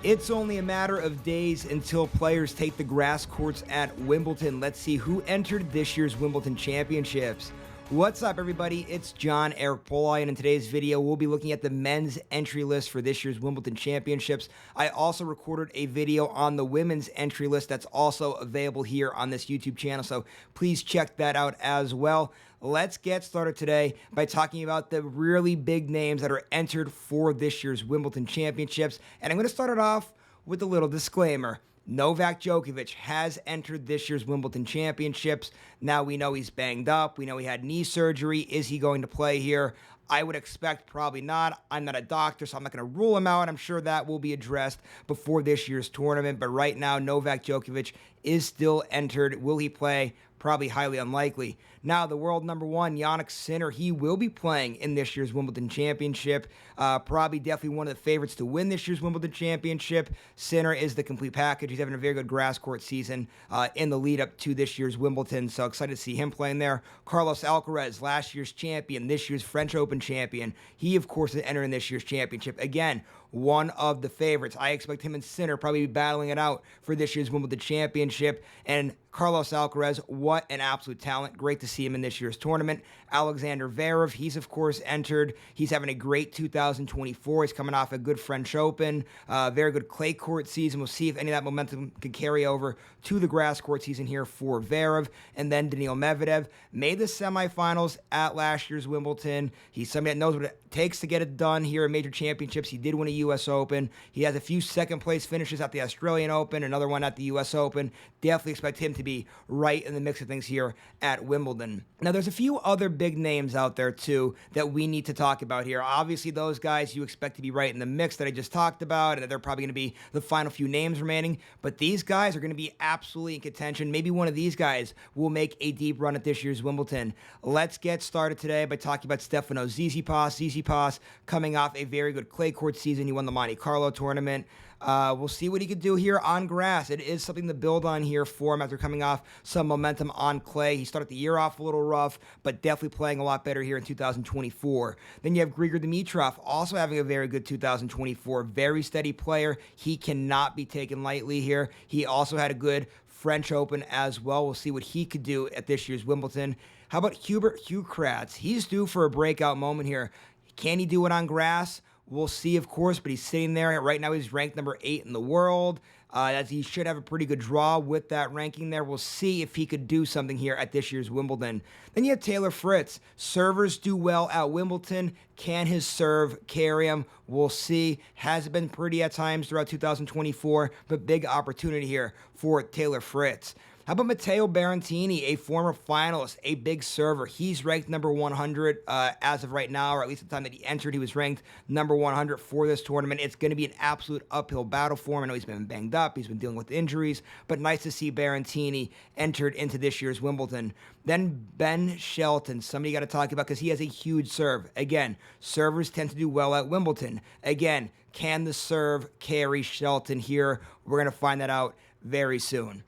It's only a matter of days until players take the grass courts at Wimbledon. Let's see who entered this year's Wimbledon Championships. What's up, everybody? It's John Eric Polai, and in today's video, we'll be looking at the men's entry list for this year's Wimbledon Championships. I also recorded a video on the women's entry list that's also available here on this YouTube channel, so please check that out as well. Let's get started today by talking about the really big names that are entered for this year's Wimbledon Championships, and I'm going to start it off with a little disclaimer. Novak Djokovic has entered this year's Wimbledon Championships. Now we know he's banged up. We know he had knee surgery. Is he going to play here? I would expect probably not. I'm not a doctor, so I'm not going to rule him out. I'm sure that will be addressed before this year's tournament. But right now, Novak Djokovic is still entered. Will he play? Probably highly unlikely. Now, the world number one, Jannik Sinner, he will be playing in this year's Wimbledon Championship. Probably definitely one of the favorites to win this year's Wimbledon Championship. Sinner is the complete package. He's having a very good grass court season in the lead up to this year's Wimbledon, so excited to see him playing there. Carlos Alcaraz, last year's champion, this year's French Open champion. He, of course, is entering this year's championship. Again, one of the favorites. I expect him and Sinner probably be battling it out for this year's Wimbledon Championship. And Carlos Alcaraz, what an absolute talent. Great to see him in this year's tournament. Alexander Zverev, he's of course entered. He's having a great 2024. He's coming off a good French Open, very good clay court season. We'll see if any of that momentum can carry over to the grass court season here for Zverev. And then Daniil Medvedev made the semifinals at last year's Wimbledon. He's somebody that knows what it takes to get it done here in major championships. He did win a U.S. Open. He has a few second place finishes at the Australian Open, another one at the U.S. Open. Definitely expect him to be right in the mix of things here at Wimbledon. Now, there's a few other big names out there, too, that we need to talk about here. Obviously, those guys you expect to be right in the mix that I just talked about, and that they're probably going to be the final few names remaining. But these guys are going to be absolutely in contention. Maybe one of these guys will make a deep run at this year's Wimbledon. Let's get started today by talking about Stefanos Tsitsipas coming off a very good clay court season. He won the Monte Carlo tournament. We'll see what he could do here on grass. It is something to build on here for him after coming off some momentum on clay. He started the year off a little rough, but definitely playing a lot better here in 2024. Then you have Grigor Dimitrov, also having a very good 2024. Very steady player. He cannot be taken lightly here. He also had a good French Open as well. We'll see what he could do at this year's Wimbledon. How about Hubert Hurkacz? He's due for a breakout moment here. Can he do it on grass? We'll see, of course, but he's sitting there. Right now, he's ranked number 8 in the world. As he should have a pretty good draw with that ranking there. We'll see if he could do something here at this year's Wimbledon. Then you have Fritz. Servers do well at Wimbledon. Can his serve carry him? We'll see. Has been pretty at times throughout 2024, but big opportunity here for Fritz. How about Matteo Berrettini, a former finalist, a big server? He's ranked number 100 as of right now, or at least at the time that he entered, he was ranked number 100 for this tournament. It's going to be an absolute uphill battle for him. I know he's been banged up, he's been dealing with injuries, but nice to see Berrettini entered into this year's Wimbledon. Then Ben Shelton, somebody you got to talk about because he has a huge serve. Again, servers tend to do well at Wimbledon. Again, can the serve carry Shelton here? We're going to find that out very soon.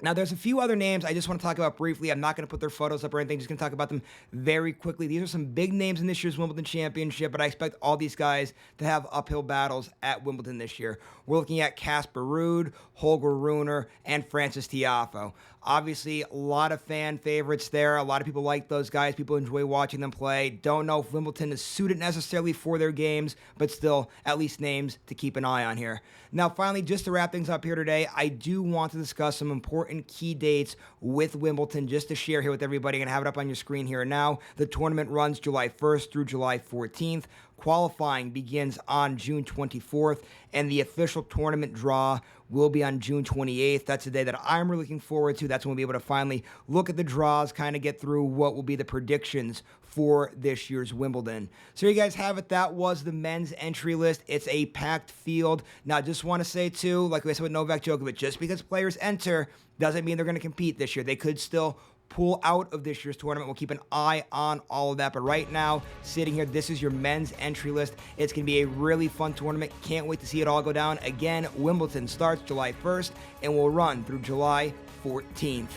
Now, there's a few other names I just want to talk about briefly. I'm not going to put their photos up or anything. Just going to talk about them very quickly. These are some big names in this year's Wimbledon Championship, but I expect all these guys to have uphill battles at Wimbledon this year. We're looking at Casper, Ruud, Holger, Rune, and Francis Tiafoe. Obviously, a lot of fan favorites there. A lot of people like those guys. People enjoy watching them play. Don't know if Wimbledon is suited necessarily for their games, but still, at least names to keep an eye on here. Now, finally, just to wrap things up here today, I do want to discuss some important key dates with Wimbledon just to share here with everybody. I'm going to have it up on your screen here now. The tournament runs July 1st through July 14th. Qualifying begins on June 24th, and the official tournament draw will be on June 28th. That's the day that I'm really looking forward to. That's when we'll be able to finally look at the draws, kind of get through what will be the predictions for this year's Wimbledon. So you guys have it. That was the men's entry list. It's a packed field. Now, I just want to say, too, like I said with Novak Djokovic, just because players enter doesn't mean they're going to compete this year. They could still pull out of this year's tournament. We'll keep an eye on all of that. But right now, sitting here, this is your men's entry list. It's going to be a really fun tournament. Can't wait to see it all go down. Again, Wimbledon starts July 1st and will run through July 14th.